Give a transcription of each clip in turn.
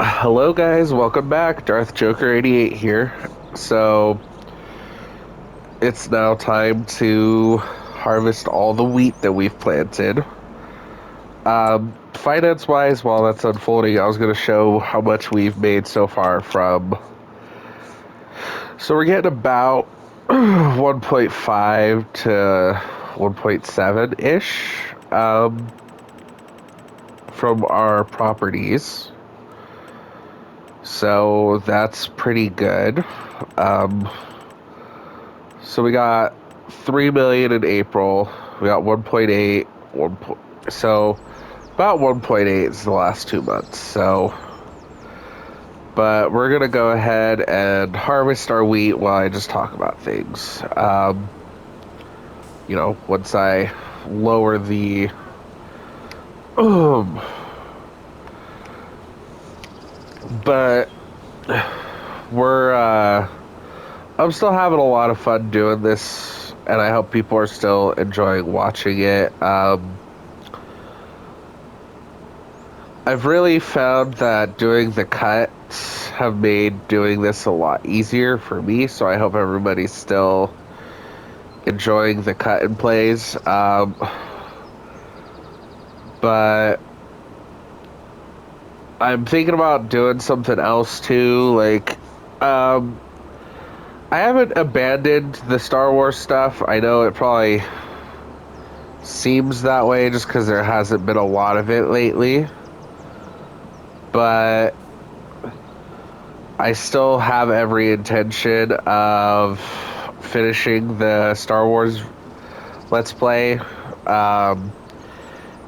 Hello guys, welcome back. Darth Joker 88 here. So, it's now time to harvest all the wheat that we've planted. Finance wise, while that's unfolding, I was going to show how much we've made so far from. So, we're getting about 1.5 to 1.7 ish from our properties. So, that's pretty good. Um, So we got 3 million in April. We got 1.8, so about 1.8 is the last 2 months. So, but we're gonna go ahead and harvest our wheat while I just talk about things. Once I lower the, um, but I'm still having a lot of fun doing this, and I hope people are still enjoying watching it. I've really found that doing the cuts have made doing this a lot easier for me, so I hope everybody's still enjoying the cut and plays. But I'm thinking about doing something else too. I haven't abandoned the Star Wars stuff. I know it probably seems that way just because there hasn't been a lot of it lately. But I still have every intention of finishing the Star Wars Let's Play.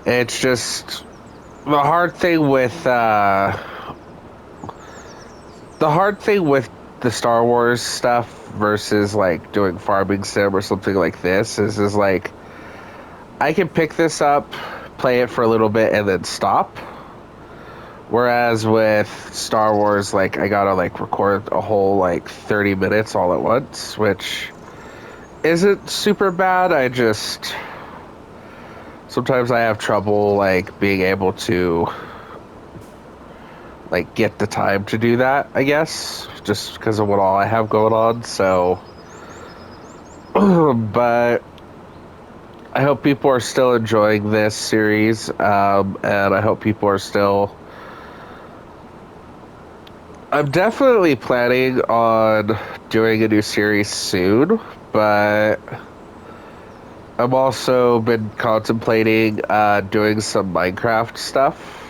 It's just the hard thing with the Star Wars stuff versus like doing farming sim or something like this is like I can pick this up, play it for a little bit, and then stop. Whereas with Star Wars, like I gotta like record a whole like 30 minutes all at once, which isn't super bad. I just sometimes I have trouble like being able to like get the time to do that, I guess, just because of what all I have going on. So, but I hope people are still enjoying this series, and I hope people are still. I'm definitely planning on doing a new series soon, but I'm also been contemplating doing some Minecraft stuff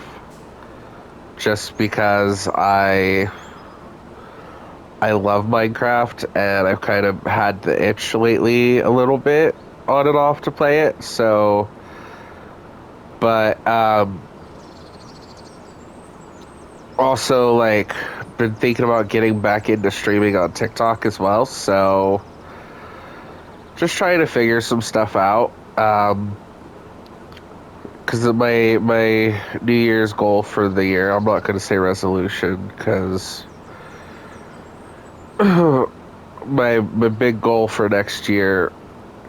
just because I love Minecraft and I've kind of had the itch lately a little bit on and off to play it. So, but also like been thinking about getting back into streaming on TikTok as well. So, just trying to figure some stuff out. Because my New Year's goal for the year, I'm not going to say resolution because my big goal for next year,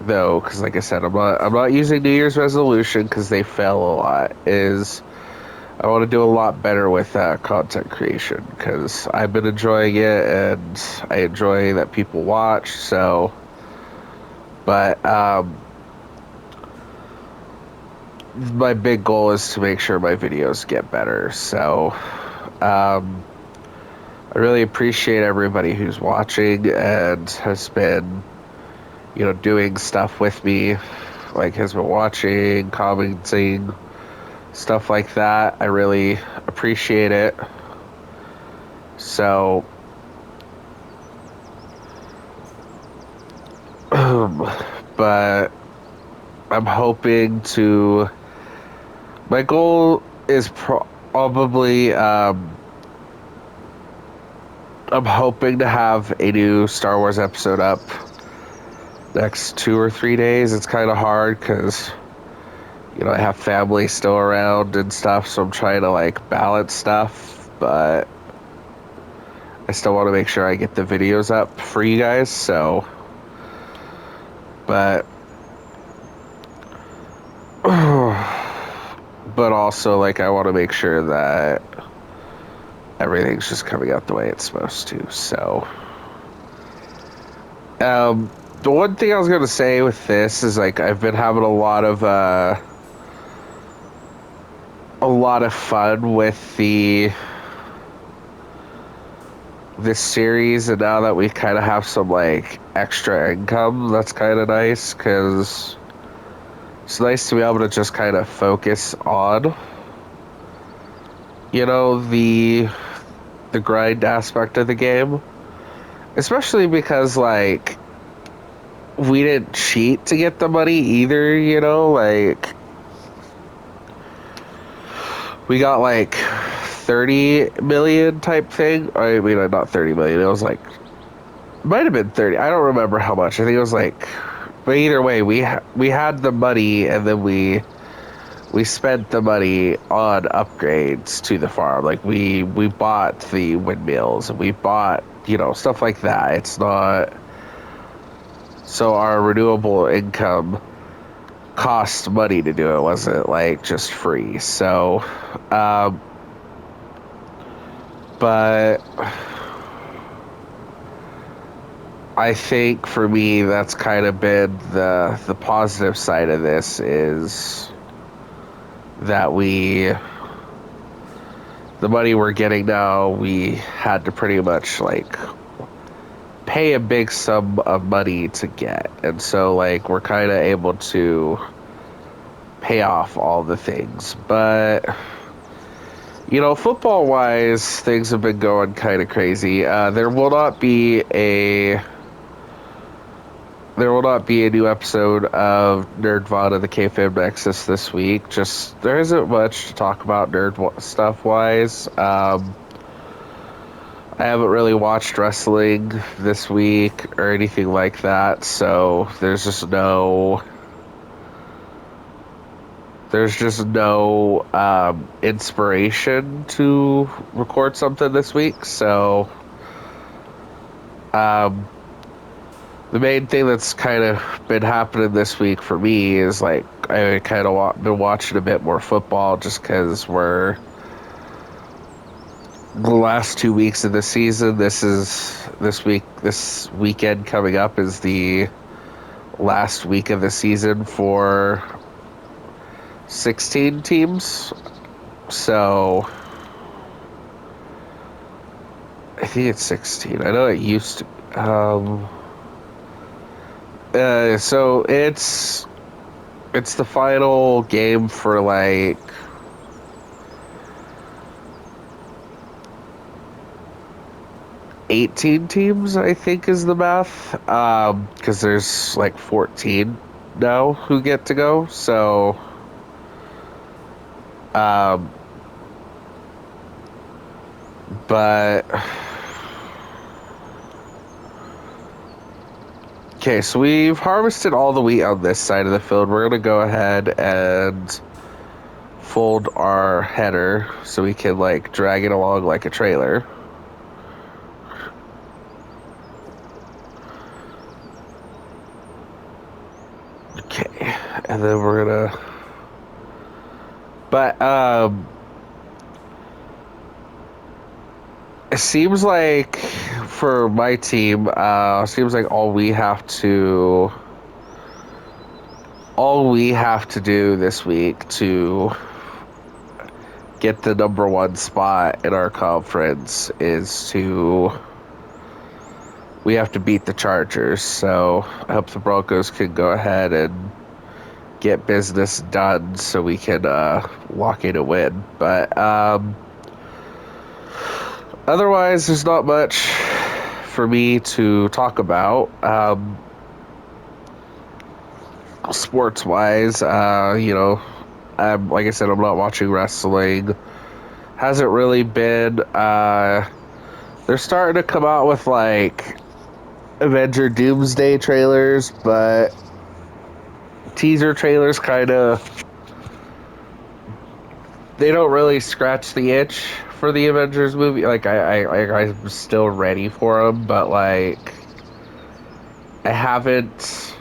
though, because like I said, I'm not using New Year's resolution because they fail a lot. Is I want to do a lot better with content creation because I've been enjoying it and I enjoy that people watch. So, but my big goal is to make sure my videos get better. So, I really appreciate everybody who's watching and has been, doing stuff with me, like has been watching, commenting, stuff like that. I really appreciate it. So, but I'm hoping to. My goal is probably. I'm hoping to have a new Star Wars episode up next 2 or 3 days. It's kind of hard because, I have family still around and stuff, so I'm trying to like balance stuff, but I still want to make sure I get the videos up for you guys. So, but, but also like I want to make sure that everything's just coming out the way it's supposed to. So, the one thing I was gonna say with this is like I've been having a lot of fun with this series, and now that we kind of have some like extra income, that's kind of nice because it's nice to be able to just kind of focus on, the grind aspect of the game, especially because like we didn't cheat to get the money either. Like we got like 30 million type thing. I mean, not 30 million. It was like, might have been 30. I don't remember how much. I think it was like, but either way, we had the money, and then we spent the money on upgrades to the farm. Like we bought the windmills, and we bought, stuff like that. It's not, so our renewable income cost money to do it. It wasn't like just free. So, but I think for me that's kind of been the positive side of this, is that the money we're getting now, we had to pretty much like pay a big sum of money to get, and so like we're kind of able to pay off all the things. But football wise, things have been going kind of crazy. There will not be a new episode of Nerdvana: The Kayfabe Nexus this week. Just there isn't much to talk about nerd stuff wise. I haven't really watched wrestling this week or anything like that, so there's just no inspiration to record something this week. So the main thing that's kind of been happening this week for me is like I kind of been watching a bit more football, just because we're the last 2 weeks of the season. This weekend coming up is the last week of the season for 16 teams. So I think it's 16. I know it used to. So it's the final game for like 18 teams, I think is the math. Because there's like 14 now who get to go. So, but okay, so we've harvested all the wheat on this side of the field. We're gonna go ahead and fold our header so we can like drag it along like a trailer. Okay, and then we're gonna, but it seems like for my team, seems like all we have to do this week to get the number one spot in our conference is we have to beat the Chargers. So I hope the Broncos can go ahead and get business done so we can lock in a win. But otherwise, there's not much for me to talk about. Sports wise, like I said, I'm not watching wrestling. Hasn't really been. They're starting to come out with like Avenger Doomsday trailers, but teaser trailers kind of, they don't really scratch the itch for the Avengers movie. Like I'm still ready for them, but like I haven't.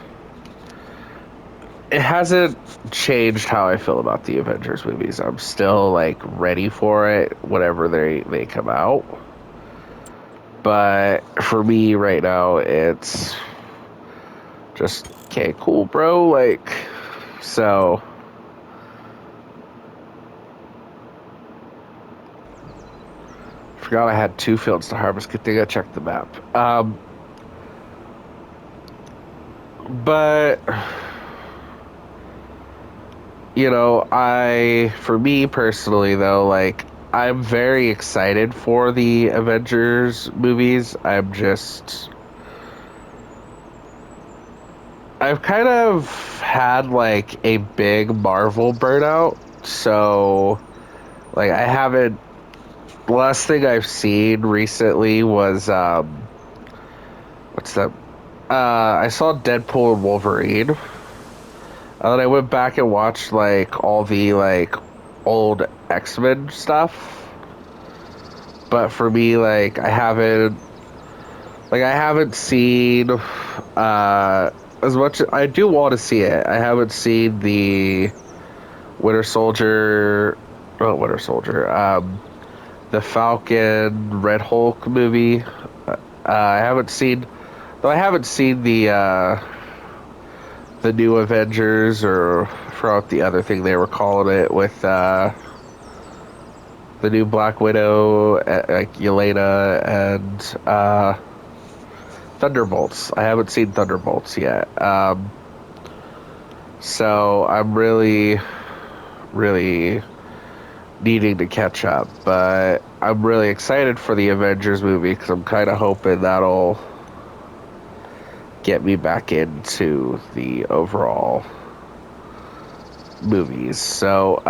it hasn't changed how I feel about the Avengers movies. I'm still like ready for it whenever they come out. But for me right now, it's just okay, cool, bro. Like, so forgot I had 2 fields to harvest. Good thing I checked the map. But for me personally though, like I'm very excited for the Avengers movies. I've kind of had like a big Marvel burnout, so like I haven't. The last thing I've seen recently was what's that? I saw Deadpool and Wolverine, and then I went back and watched like all the like old X-Men stuff. But for me, like I haven't seen as much. I do want to see it. I haven't seen the Winter Soldier, not Winter Soldier, the Falcon Red Hulk movie. I haven't seen, though. I haven't seen the new Avengers, or throughout the other thing they were calling it with the new Black Widow, like Yelena and Thunderbolts. I haven't seen Thunderbolts yet. So I'm really, really needing to catch up. But I'm really excited for the Avengers movie because I'm kind of hoping that'll get me back into the overall movies. So,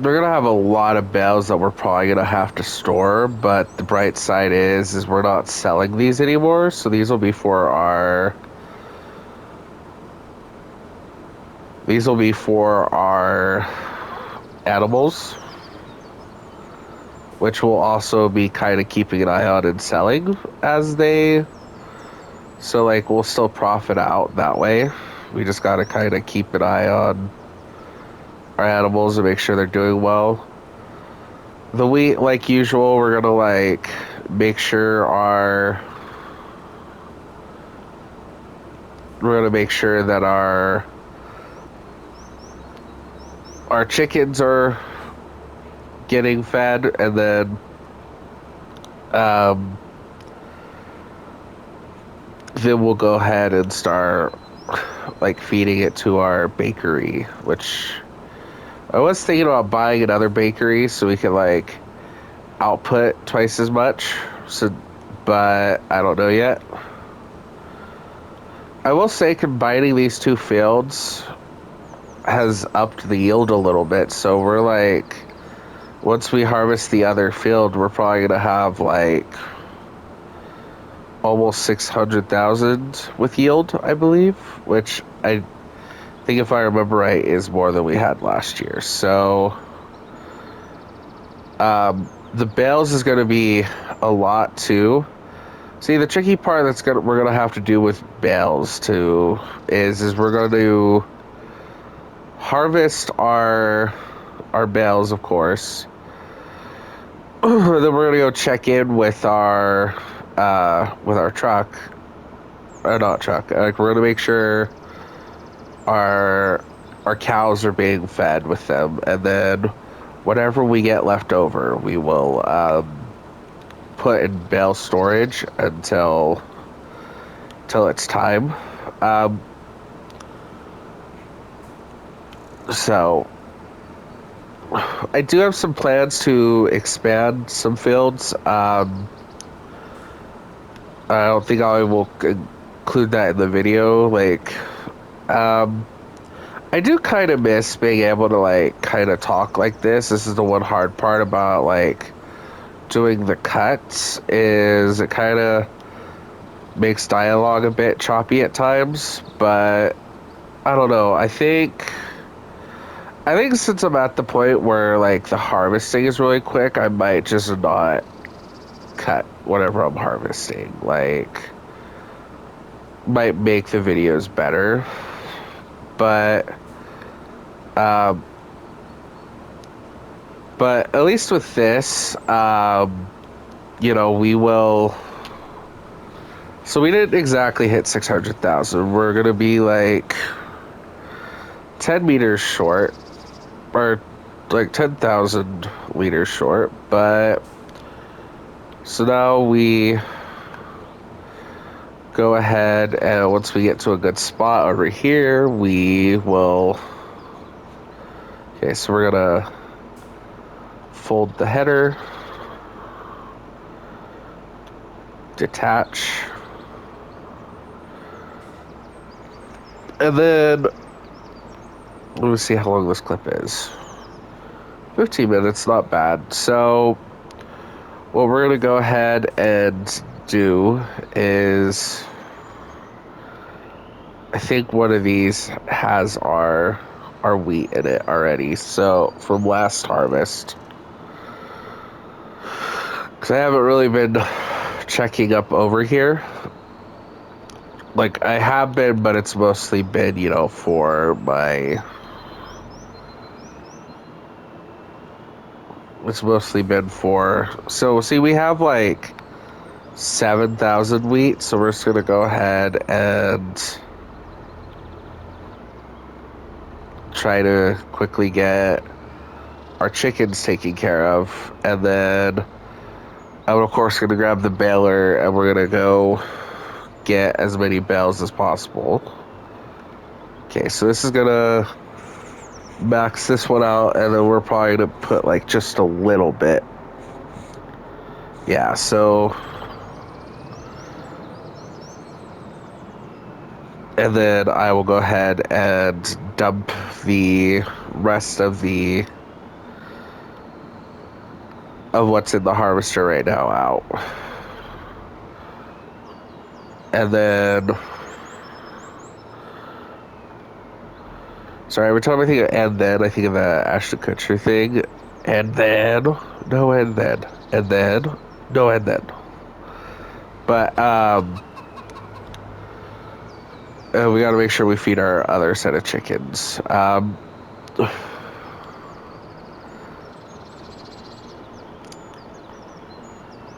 we're gonna have a lot of bales that we're probably gonna have to store, but the bright side is we're not selling these anymore, so these will be for our animals, which will also be kind of keeping an eye on and selling as they. So like we'll still profit out that way. We just gotta kind of keep an eye on our animals and make sure they're doing well. The wheat, like usual, we're gonna like make sure that our chickens are getting fed, and then we'll go ahead and start like feeding it to our bakery, which I was thinking about buying another bakery so we could like output twice as much. So, but I don't know yet. I will say combining these 2 fields has upped the yield a little bit. So we're like, once we harvest the other field, we're probably gonna have like almost 600,000 with yield, I believe, which I think, if I remember right, is more than we had last year. So the bales is going to be a lot too. See, the tricky part we're gonna have to do with bales too is we're going to harvest our bales, of course. Then we're gonna go check in with our truck, or not truck. Like we're gonna make sure our cows are being fed with them, and then whatever we get left over, we will put in bale storage until it's time. So I do have some plans to expand some fields. I don't think I will include that in the video. Like, I do kind of miss being able to like kind of talk like this. This is the one hard part about like doing the cuts, is it kind of makes dialogue a bit choppy at times. But I don't know. I think since I'm at the point where like the harvesting is really quick, I might just not cut whatever I'm harvesting. Like, might make the videos better, but um, but at least with this, you know, we will. So we didn't exactly hit 600,000. We're gonna be like 10 meters short, or like 10,000 liters short. But so now we go ahead, and once we get to a good spot over here, we will. Okay, so we're gonna fold the header, detach, and then let me see how long this clip is. 15 minutes, not bad. So what we're gonna go ahead and do is, I think one of these has our wheat in it already. So from last harvest, because I haven't really been checking up over here. Like I have been, but it's mostly been, you know, for my. It's mostly been for. So see, we have like 7,000 wheat, so we're just gonna go ahead and try to quickly get our chickens taken care of, and then I'm of course gonna grab the baler, and we're gonna go get as many bales as possible. Okay, so this is gonna max this one out, and then we're probably gonna put like just a little bit. Yeah, so. And then I will go ahead and dump the rest of what's in the harvester right now out. And then, sorry, every time I think of and then, I think of the Ashton Kutcher thing. And then, no, and then, and then, no, and then. But, we gotta make sure we feed our other set of chickens.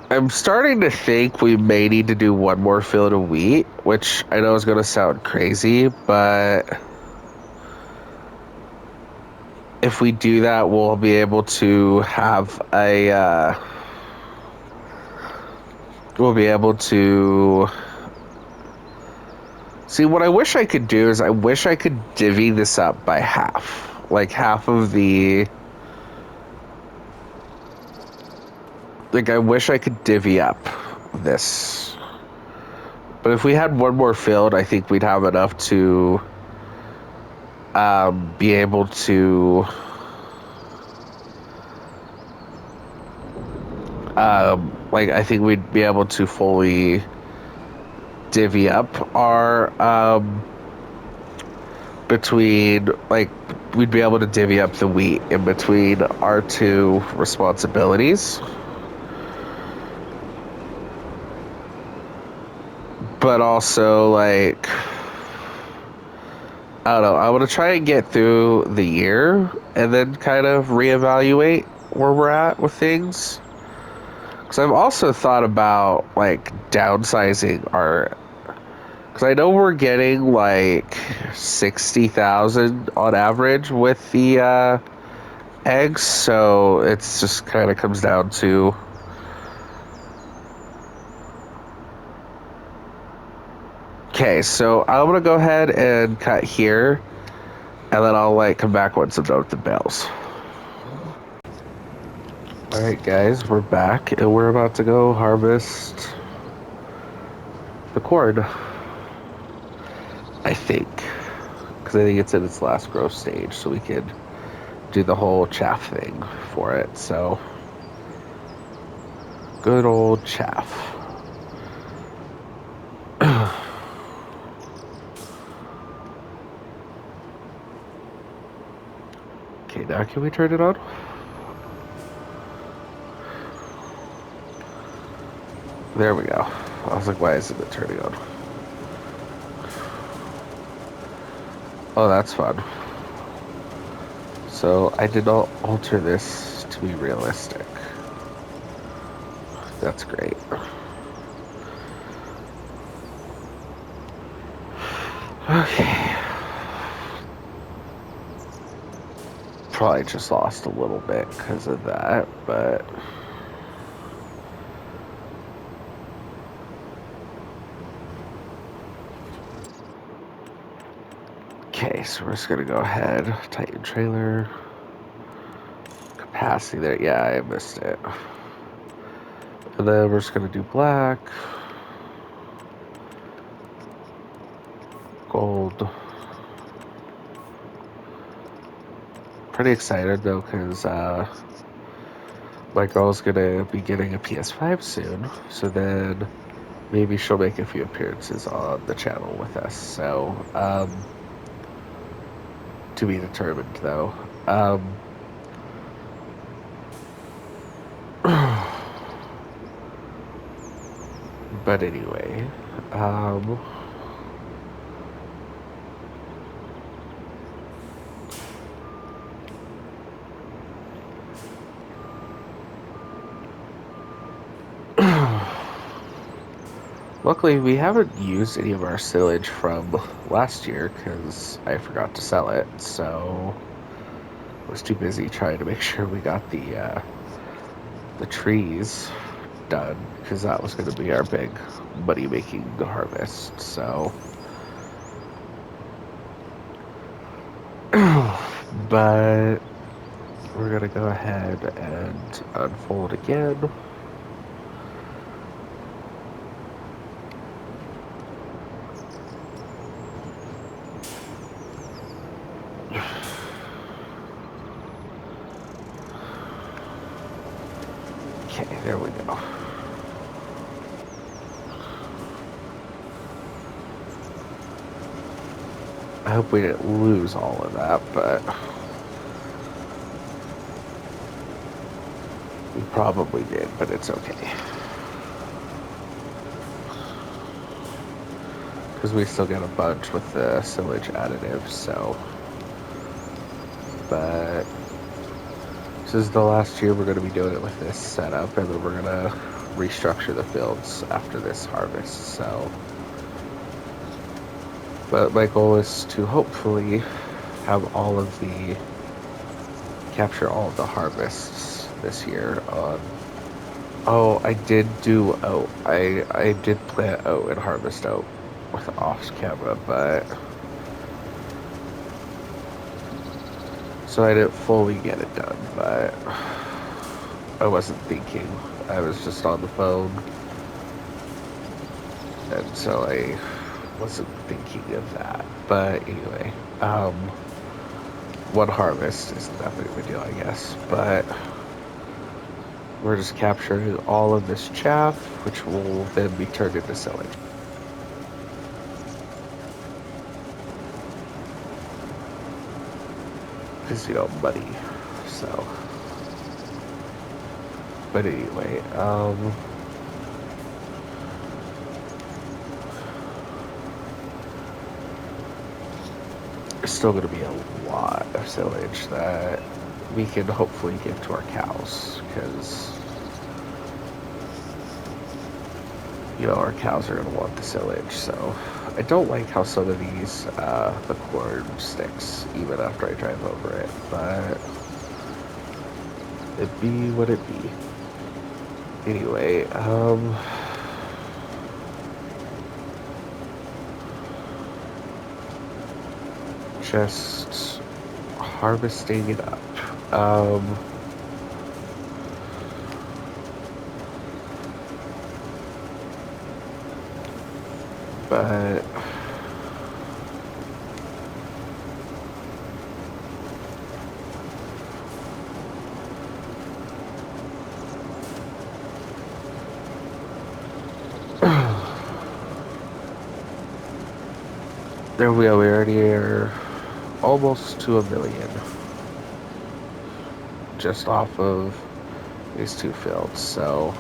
I'm starting to think we may need to do one more field of wheat, which I know is going to sound crazy, but if we do that, we'll be able to have we'll be able to see. What I wish I could do is I wish I could divvy this up by half, like half of the. Like I wish I could divvy up this, but if we had one more field, I think we'd have enough to be able to like I think we'd be able to fully divvy up our between, like, we'd be able to divvy up the wheat in between our two responsibilities. But also, like, I don't know, I want to try and get through the year and then kind of reevaluate where we're at with things. Because I've also thought about, like, downsizing our. Because I know we're getting, like, 60,000 on average with the eggs, so it's just kind of comes down to. Okay, so I'm going to go ahead and cut here, and then I'll, like, come back once I'm done with the bales. Alright, guys, we're back, and we're about to go harvest the corn. I think. Because I think it's in its last growth stage, so we could do the whole chaff thing for it. So, good old chaff. Okay, now can we turn it on? There we go. I was like, why isn't it turning on? Oh, that's fun. So I did not alter this to be realistic. That's great. Okay. Probably just lost a little bit because of that, but... Okay, so we're just gonna go ahead, tighten trailer, capacity there. Yeah, I missed it. And then we're just gonna do black, gold. Pretty excited though, because my girl's gonna be getting a PS5 soon, so then maybe she'll make a few appearances on the channel with us. So, to be determined though. But anyway, luckily we haven't used any of our silage from last year because I forgot to sell it, so I was too busy trying to make sure we got the trees done because that was going to be our big money making harvest. So, but we're gonna go ahead and unfold again. Okay, there we go. I hope we didn't lose all of that, but we probably did, but it's okay. Because we still get a bunch with the silage additive, so. But this is the last year we're going to be doing it with this setup, and then we're going to restructure the fields after this harvest, so. But my goal is to hopefully have capture all of the harvests this year on. Oh, I did do oat. I did plant oat and harvest oat with off camera, but so I didn't fully get it done, but I wasn't thinking. I was just on the phone, and so I wasn't thinking of that. But anyway, one harvest isn't that big of a deal, I guess. But we're just capturing all of this chaff, which will then be turned into silage. Because, money. So. But anyway, there's still going to be a lot of silage that we can hopefully give to our cows, because our cows are going to want the silage. So I don't like how some of these the corn sticks even after I drive over it, but it be what it be. Anyway, just harvesting it up. But there we are. We already are almost to 1 million just off of these two fields. So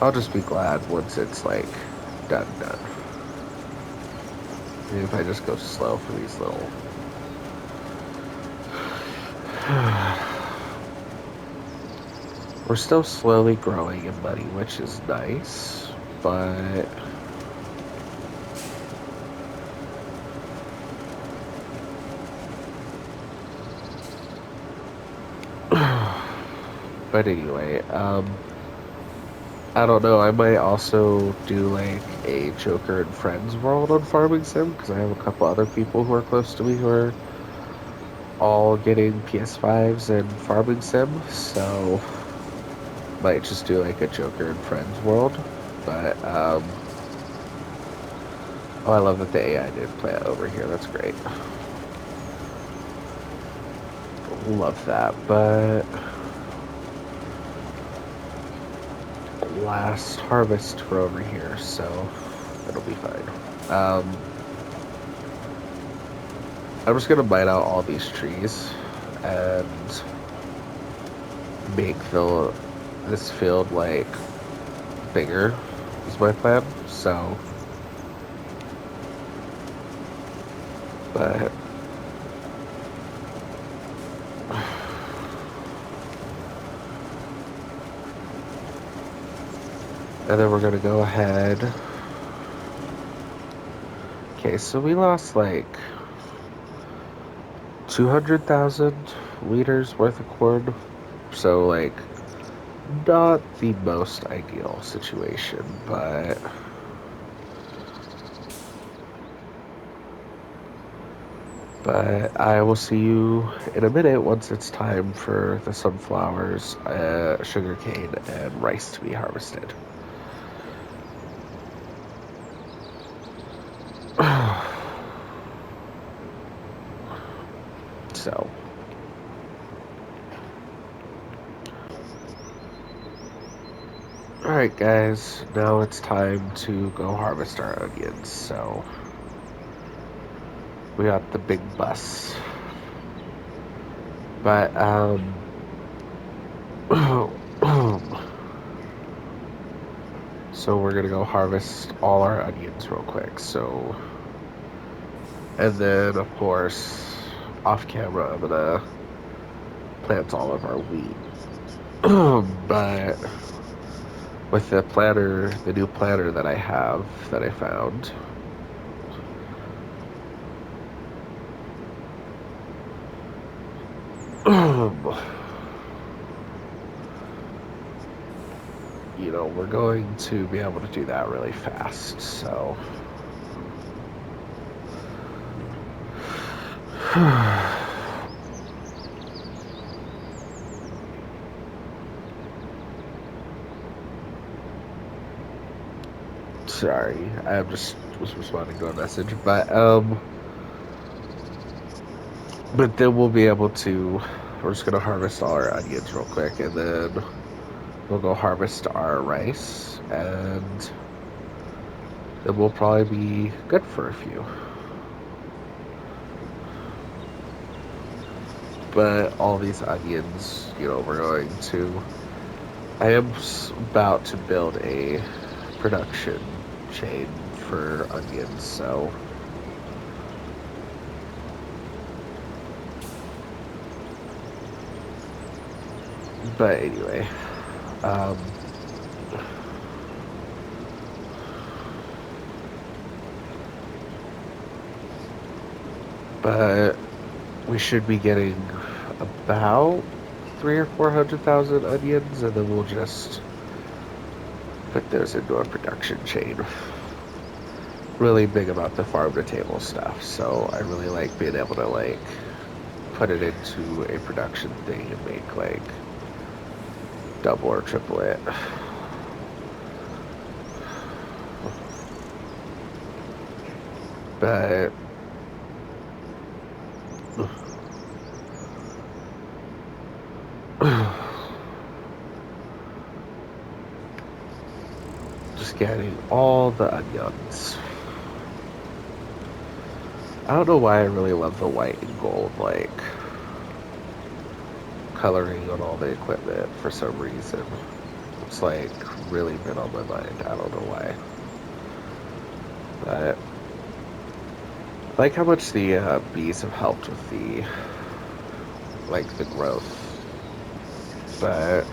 I'll just be glad once it's like done. Maybe if I just go slow for these little... We're still slowly growing in money, which is nice, but... But anyway, I don't know, I might also do like a Joker and Friends world on Farming Sim, because I have a couple other people who are close to me who are all getting PS5s and Farming Sim, so might just do like a Joker and Friends world. But oh, I love that the AI did play it over here. That's great. Love that. But last harvest for over here, so it'll be fine. I'm just gonna mine out all these trees and make this field like bigger is my plan. So, but and then we're gonna go ahead. Okay, so we lost like 200,000 liters worth of corn. So like not the most ideal situation, but I will see you in a minute once it's time for the sunflowers, sugarcane, and rice to be harvested. So, alright guys, now it's time to go harvest our onions. So, we got the big bus. But, so we're gonna go harvest all our onions real quick. So, and then of course, off camera, I'm gonna plant all of our wheat. But with the planter, the new planter that I have, that I found, you know, we're going to be able to do that really fast, so. Sorry, I just was responding to a message, but then we'll be able to, we're just gonna harvest all our onions real quick, and then we'll go harvest our rice, and then we'll probably be good for a few. But all these onions, you know, we're going to, I am about to build a production chain for onions, so. But anyway, but we should be getting about 300,000 or 400,000 onions, and then we'll just put those into a production chain. Really big about the farm to table stuff, so I really like being able to like put it into a production thing and make like double or triple it. But just getting all the onions. I don't know why I really love the white and gold like coloring on all the equipment for some reason. It's like really been on my mind. I don't know why. But I like how much the bees have helped with the growth. But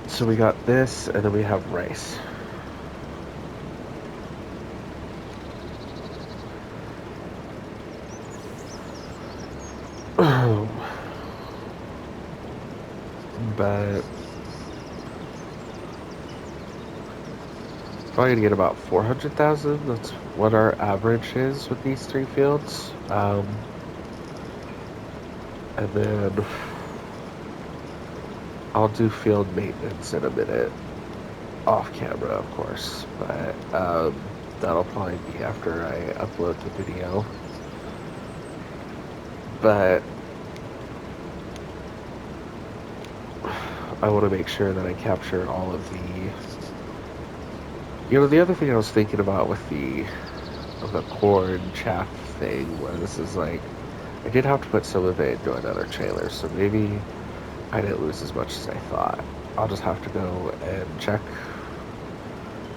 so we got this, and then we have rice. But probably gonna get about 400,000. That's what our average is with these three fields. And then I'll do field maintenance in a minute, off camera, of course. But that'll probably be after I upload the video. But I want to make sure that I capture all of the. The other thing I was thinking about with the corn chaff thing was like I did have to put some of it into another trailer, so maybe I didn't lose as much as I thought. I'll just have to go and check.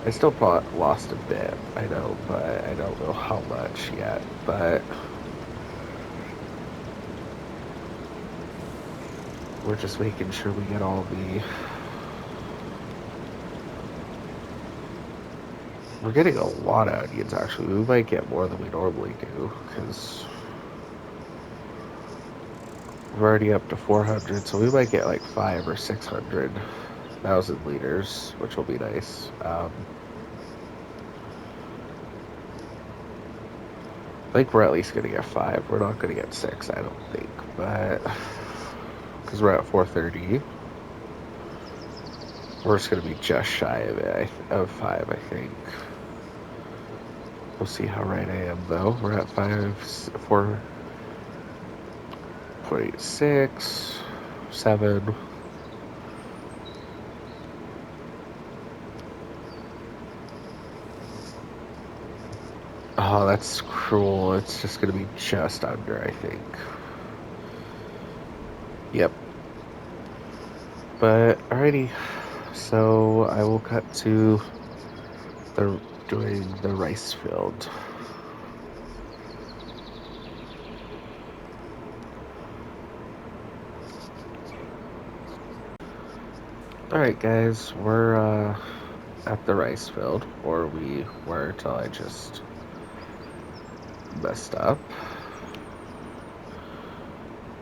I still lost a bit, I know, but I don't know how much yet. But we're just making sure we get all the. We're getting a lot of onions, actually. We might get more than we normally do, because we're already up to 400, so we might get like 500 or 600,000 liters, which will be nice. I think we're at least going to get 5. We're not going to get 6, I don't think, but because we're at 430, we're just going to be just shy of it, of 5, I think. We'll see how right I am, though. We're at 4.6, 7. Oh, that's cruel. It's just going to be just under, I think. Yep. But, alrighty. So, I will cut to doing the rice field. Alright, guys. We're, at the rice field. Or we were till I just messed up.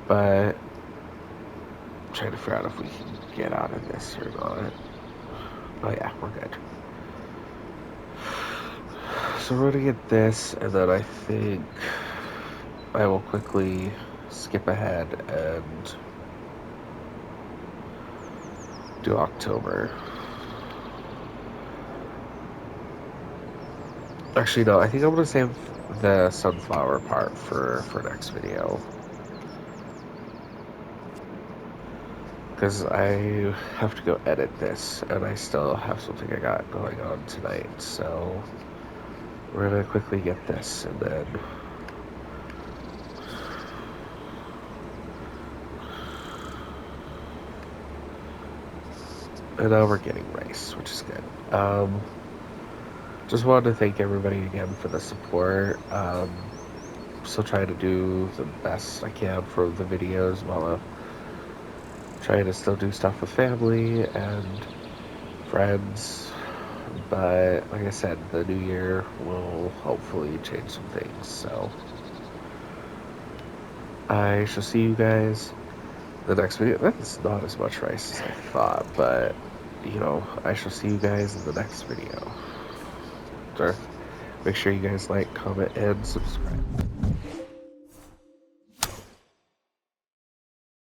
But I'm trying to figure out if we can get out of this or not. Oh yeah, we're good. So we're gonna get this, and then I think I will quickly skip ahead and do October. Actually, no, I think I'm gonna save the sunflower part for next video. Because I have to go edit this, and I still have something I got going on tonight, so we're gonna quickly get this, and then now we're getting rice, which is good. Just wanted to thank everybody again for the support. Still trying to do the best I can for the videos while trying to still do stuff with family and friends. But like I said, the new year will hopefully change some things. So I shall see you guys the next video. That's not as much rice as I thought, but I shall see you guys in the next video. Make sure you guys like, comment, and subscribe.